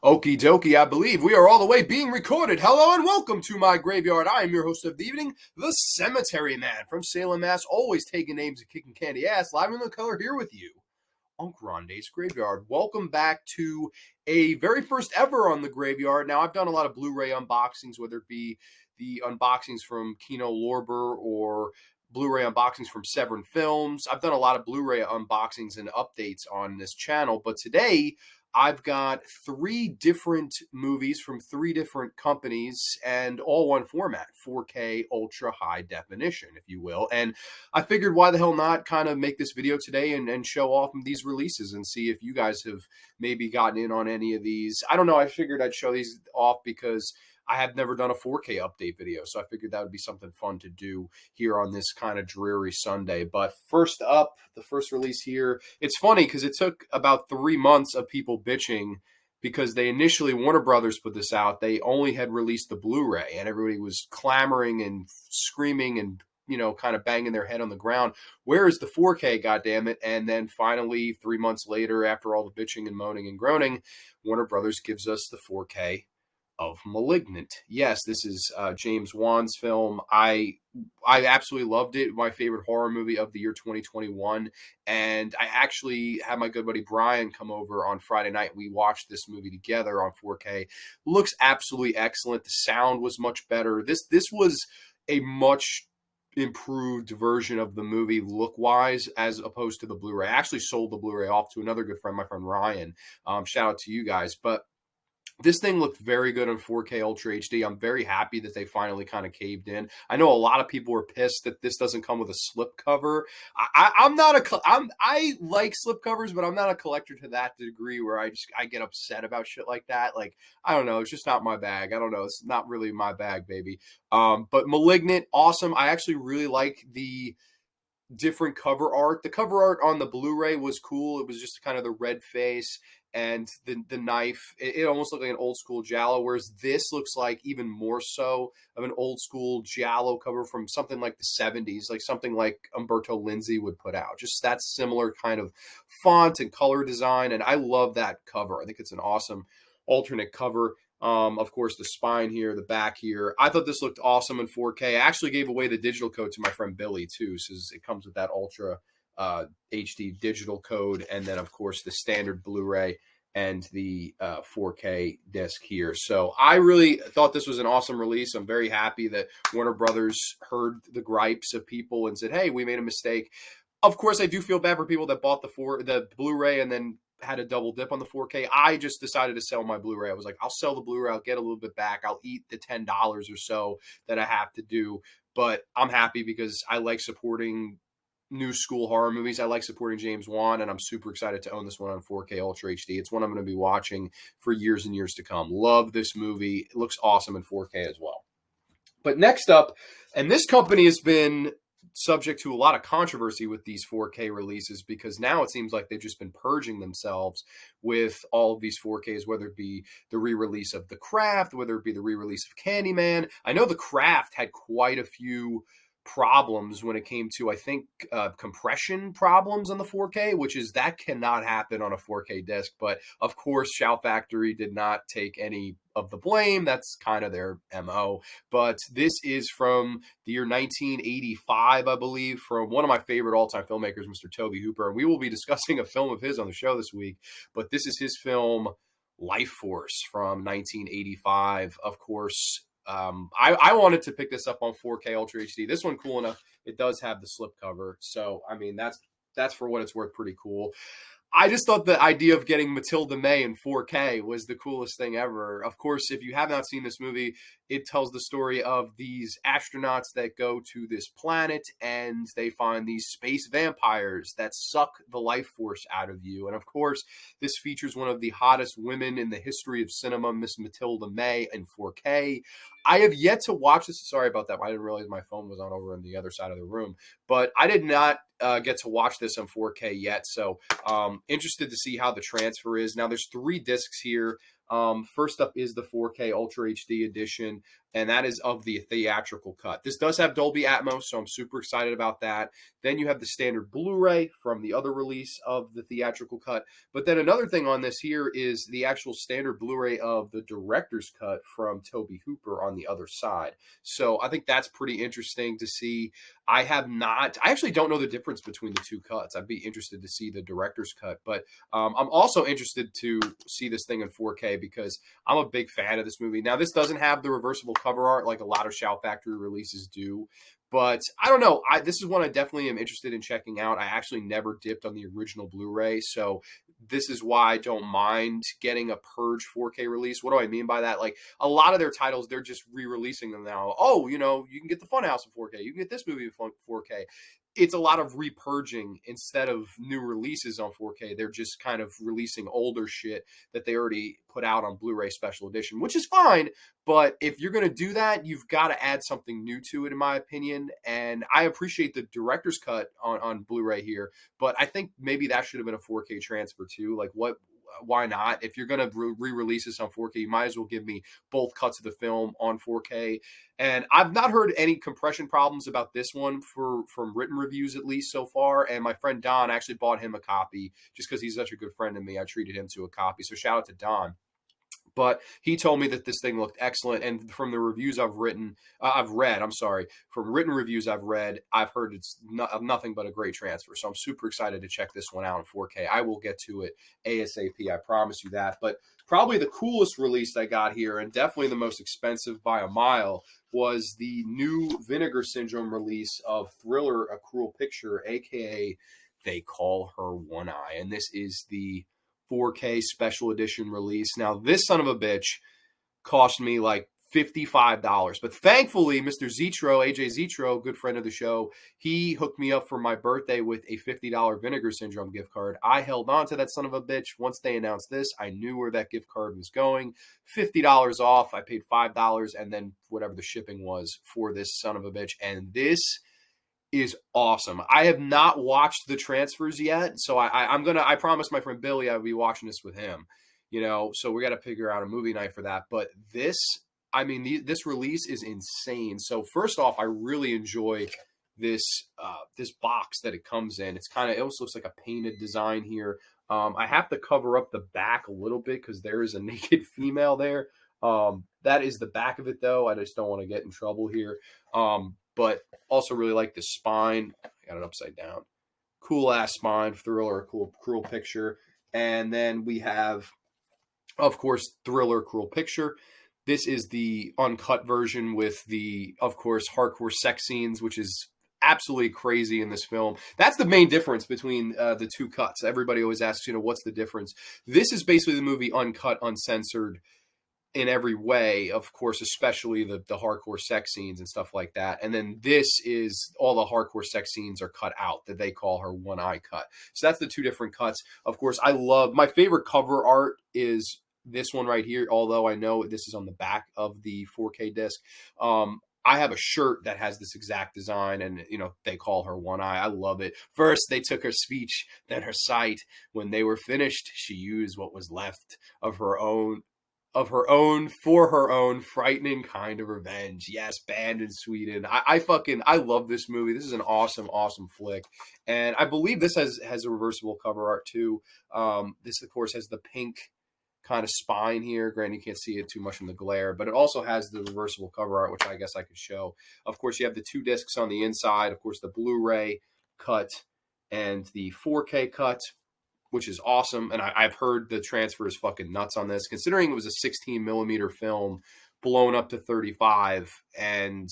Okie dokie, I believe we are all the way being recorded. Hello and welcome to my graveyard. I am your host of the evening, the Cemetery Man from Salem, Mass. Always taking names and kicking candy ass. Live in the color here with you on Grande's Graveyard. Welcome back to a very first ever on the Graveyard. Now, I've done a lot of Blu-ray unboxings, whether it be the unboxings from Kino Lorber or Blu-ray unboxings from Severn Films. I've done a lot of Blu-ray unboxings and updates on this channel, but today I've got three different movies from three different companies and all one format, 4K ultra high definition, if you will. And I figured why the hell not kind of make this video today and show off these releases and see if you guys have maybe gotten in on any of these. I don't know. I figured I'd show these off because I have never done a 4K update video, so I figured that would be something fun to do here on this kind of dreary Sunday. But first up, the first release here, it's funny because it took about 3 months of people bitching because they initially, Warner Brothers put this out, they only had released the Blu-ray, and everybody was clamoring and screaming and kind of banging their head on the ground. Where is the 4K, goddammit? And then finally, 3 months later, after all the bitching and moaning and groaning, Warner Brothers gives us the 4K of Malignant. Yes, this is James Wan's film. I absolutely loved it. My favorite horror movie of the year 2021. And I actually had my good buddy Brian come over on Friday night. We watched this movie together on 4K. Looks absolutely excellent. The sound was much better. This was a much improved version of the movie look-wise as opposed to the Blu-ray. I actually sold the Blu-ray off to another good friend, my friend Ryan. Shout out to you guys. But this thing looked very good on 4K Ultra HD. I'm very happy that they finally kind of caved in. I know a lot of people were pissed that this doesn't come with a slipcover. I like slipcovers, but I'm not a collector to that degree where I get upset about shit like that. Like, I don't know, it's just not my bag. I don't know, it's not really my bag, baby. But Malignant, awesome. I actually really like the different cover art. The cover art on the Blu-ray was cool. It was just kind of the red face and the knife. It almost looked like an old school Giallo, whereas this looks like even more so of an old school Giallo cover from something like the 70s, like something like Umberto Lindsay would put out. Just that similar kind of font and color design, and I love that cover. I think it's an awesome alternate cover. Of course, the spine here, the back here. I thought this looked awesome in 4K. I actually gave away the digital code to my friend Billy, too, so it comes with that Ultra HD digital code, and then, of course, the standard Blu-ray and the 4K disc here. So I really thought this was an awesome release. I'm very happy that Warner Brothers heard the gripes of people and said, hey, we made a mistake. Of course, I do feel bad for people that bought the Blu-ray and then had a double dip on the 4K. I just decided to sell my Blu-ray. I was like, I'll sell the Blu-ray. I'll get a little bit back. I'll eat the $10 or so that I have to do. But I'm happy because I like supporting new school horror movies. I like supporting James Wan, and I'm super excited to own this one on 4K Ultra HD. It's one I'm going to be watching for years and years to come. Love this movie. It looks awesome in 4K as well. But next up, and this company has been subject to a lot of controversy with these 4K releases because now it seems like they've just been purging themselves with all of these 4Ks, whether it be the re-release of The Craft, whether it be the re-release of Candyman. I know The Craft had quite a few problems when it came to, I think, compression problems on the 4K, that cannot happen on a 4K disc. But of course, Shout Factory did not take any of the blame. That's kind of their MO. But this is from the year 1985, I believe, from one of my favorite all-time filmmakers, Mr. Tobe Hooper. And we will be discussing a film of his on the show this week. But this is his film, Lifeforce, from 1985. Of course, I wanted to pick this up on 4K Ultra HD. This one, cool enough, it does have the slipcover. So, I mean, that's for what it's worth, pretty cool. I just thought the idea of getting Matilda May in 4K was the coolest thing ever. Of course, if you have not seen this movie, it tells the story of these astronauts that go to this planet and they find these space vampires that suck the life force out of you. And of course, this features one of the hottest women in the history of cinema, Miss Matilda May, in 4K. I have yet to watch this. Sorry about that. I didn't realize my phone was on over on the other side of the room. But I did not get to watch this on 4K yet. So interested to see how the transfer is. Now, there's 3 discs here. First up is the 4K Ultra HD edition, and that is of the theatrical cut. This does have Dolby Atmos, so I'm super excited about that. Then you have the standard Blu-ray from the other release of the theatrical cut. But then another thing on this here is the actual standard Blu-ray of the director's cut from Tobe Hooper on the other side. So I think that's pretty interesting to see. I actually don't know the difference between the two cuts. I'd be interested to see the director's cut, but I'm also interested to see this thing in 4K because I'm a big fan of this movie. Now, this doesn't have the reversible cover art like a lot of Shout Factory releases do, but I don't know. This is one I definitely am interested in checking out. I actually never dipped on the original Blu-ray, so this is why I don't mind getting a Purge 4K release. What do I mean by that? Like, a lot of their titles, they're just re-releasing them now. Oh, you can get the Funhouse in 4K. You can get this movie in 4K. It's a lot of repurging instead of new releases on 4K. They're just kind of releasing older shit that they already put out on Blu-ray Special Edition, which is fine. But if you're going to do that, you've got to add something new to it, in my opinion. And I appreciate the director's cut on Blu-ray here, but I think maybe that should have been a 4K transfer too. Like, why not? If you're going to re-release this on 4K, you might as well give me both cuts of the film on 4K. And I've not heard any compression problems about this one from written reviews, at least so far. And my friend Don actually bought him a copy just because he's such a good friend to me. I treated him to a copy. So shout out to Don. But he told me that this thing looked excellent, and from the reviews I've read, from written reviews I've read, I've heard it's nothing but a great transfer. So I'm super excited to check this one out in 4K. I will get to it ASAP, I promise you that. But probably the coolest release I got here, and definitely the most expensive by a mile, was the new Vinegar Syndrome release of Thriller: A Cruel Picture, aka They Call Her One Eye. And this is the 4K special edition release. Now, this son of a bitch cost me like $55. But thankfully, Mr. Zetro, AJ Zetro, good friend of the show, he hooked me up for my birthday with a $50 Vinegar Syndrome gift card. I held on to that son of a bitch. Once they announced this, I knew where that gift card was going. $50 off. I paid $5 and then whatever the shipping was for this son of a bitch. And this is awesome. I have not watched the transfers yet, so I promised my friend Billy I would be watching this with him, so we got to figure out a movie night for that. But this release is insane. So first off, I really enjoy this box that it comes in. It almost looks like a painted design here. I have to cover up the back a little bit because there is a naked female there. That is the back of it, though. I just don't want to get in trouble here. But also really like the spine. I got it upside down. Cool ass spine, Thriller, Cruel Picture. And then we have, of course, Thriller, Cruel Picture. This is the uncut version with the, of course, hardcore sex scenes, which is absolutely crazy in this film. That's the main difference between the two cuts. Everybody always asks, what's the difference? This is basically the movie uncut, uncensored, in every way, of course, especially the hardcore sex scenes and stuff like that. And then this is all the hardcore sex scenes are cut out, that They Call Her One Eye cut. So that's the two different cuts. Of course, my favorite cover art is this one right here, although I know this is on the back of the 4K disc. I have a shirt that has this exact design, and They Call Her One Eye. I love it. First, they took her speech, then her sight. When they were finished, she used what was left of her own for her own frightening kind of revenge. Yes, banned in Sweden. I love this movie. This is an awesome flick, and I believe this has a reversible cover art too. This of course has the pink kind of spine here. Granted, you can't see it too much in the glare, but it also has the reversible cover art, which I guess I could show. Of course, you have the two discs on the inside. Of course, the Blu-ray cut and the 4K cut, which is awesome. And I've heard the transfer is fucking nuts on this, considering it was a 16 millimeter film blown up to 35. And,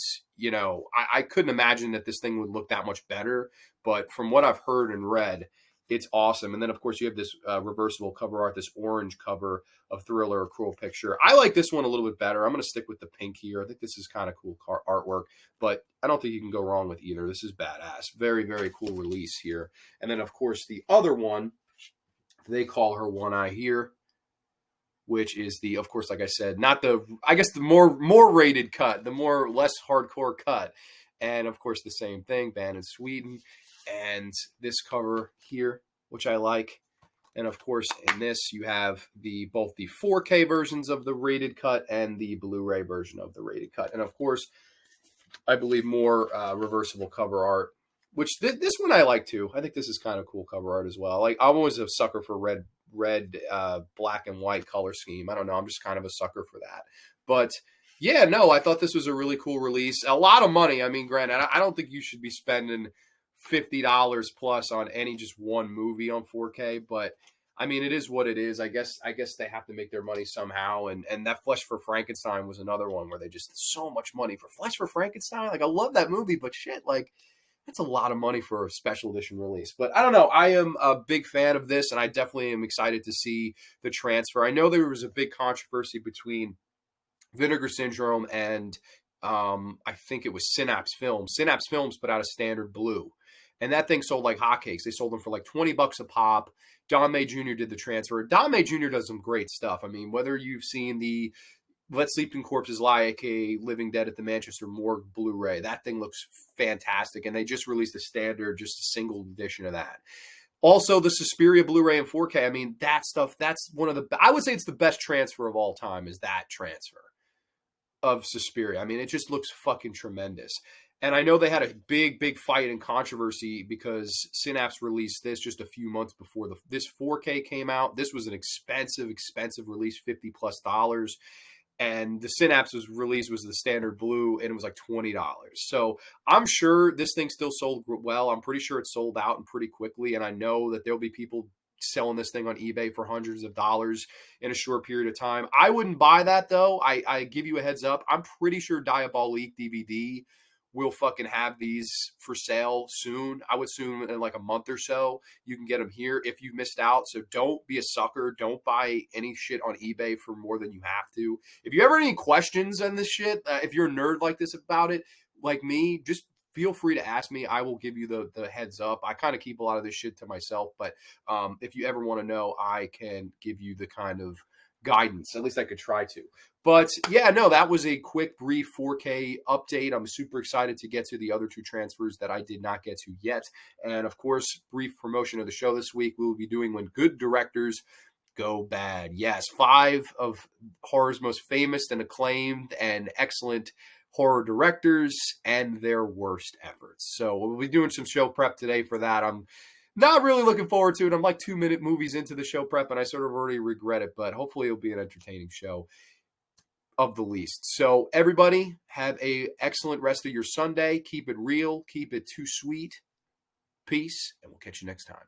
I couldn't imagine that this thing would look that much better. But from what I've heard and read, it's awesome. And then, of course, you have this reversible cover art, this orange cover of Thriller: A Cruel Picture. I like this one a little bit better. I'm going to stick with the pink here. I think this is kind of cool artwork, but I don't think you can go wrong with either. This is badass. Very, very cool release here. And then, of course, the other one, They Call Her One Eye here, which is the, of course, like I said, the more rated cut, the less hardcore cut. And of course, the same thing, banned in Sweden. And this cover here, which I like. And of course, in this, you have both the 4K versions of the rated cut and the Blu-ray version of the rated cut. And of course, I believe more reversible cover art, which this one I like too. I think this is kind of cool cover art as well. Like, I'm always a sucker for red, black and white color scheme. I don't know. I'm just kind of a sucker for that. But yeah, no, I thought this was a really cool release. A lot of money. I mean, granted, I don't think you should be spending $50 plus on any just one movie on 4K, but I mean, it is what it is. I guess they have to make their money somehow. And that Flesh for Frankenstein was another one where they just so much money for Flesh for Frankenstein. Like, I love that movie, but shit, like, that's a lot of money for a special edition release. But I don't know. I am a big fan of this, and I definitely am excited to see the transfer. I know there was a big controversy between Vinegar Syndrome and I think it was Synapse Films. Synapse Films put out a standard blue, and that thing sold like hotcakes. They sold them for like $20 a pop. Don May Jr. did the transfer. Don May Jr. does some great stuff. I mean, whether you've seen the Let Sleeping Corpses Lie, aka Living Dead at the Manchester Morgue Blu-ray, that thing looks fantastic. And they just released a standard, just a single edition of that. Also, the Suspiria Blu-ray and 4K. I mean, that stuff, that's one of the, I would say it's the best transfer of all time, is that transfer of Suspiria. I mean, it just looks fucking tremendous. And I know they had a big fight and controversy because Synapse released this just a few months before this 4K came out. This was an expensive release, $50+. And the Synapse release was the standard blue, and it was like $20. So I'm sure this thing still sold well. I'm pretty sure it sold out and pretty quickly. And I know that there'll be people selling this thing on eBay for hundreds of dollars in a short period of time. I wouldn't buy that, though. I give you a heads up. I'm pretty sure Diabolique DVD will fucking have these for sale soon. I would assume in like a month or so, you can get them here if you've missed out. So don't be a sucker. Don't buy any shit on eBay for more than you have to. If you ever have any questions on this shit, if you're a nerd like this about it, like me, just feel free to ask me. I will give you the heads up. I kind of keep a lot of this shit to myself, but if you ever want to know, I can give you the kind of guidance. At least I could try to. But yeah, no, that was a quick, brief 4K update. I'm super excited to get to the other two transfers that I did not get to yet. And of course, brief promotion of the show this week. We will be doing When Good Directors Go Bad. Yes, 5 of horror's most famous and acclaimed and excellent horror directors and their worst efforts. So we'll be doing some show prep today for that. I'm not really looking forward to it. I'm like 2-minute movies into the show prep, and I sort of already regret it, but hopefully it'll be an entertaining show of the least. So everybody, have a excellent rest of your Sunday. Keep it real. Keep it too sweet. Peace, and we'll catch you next time.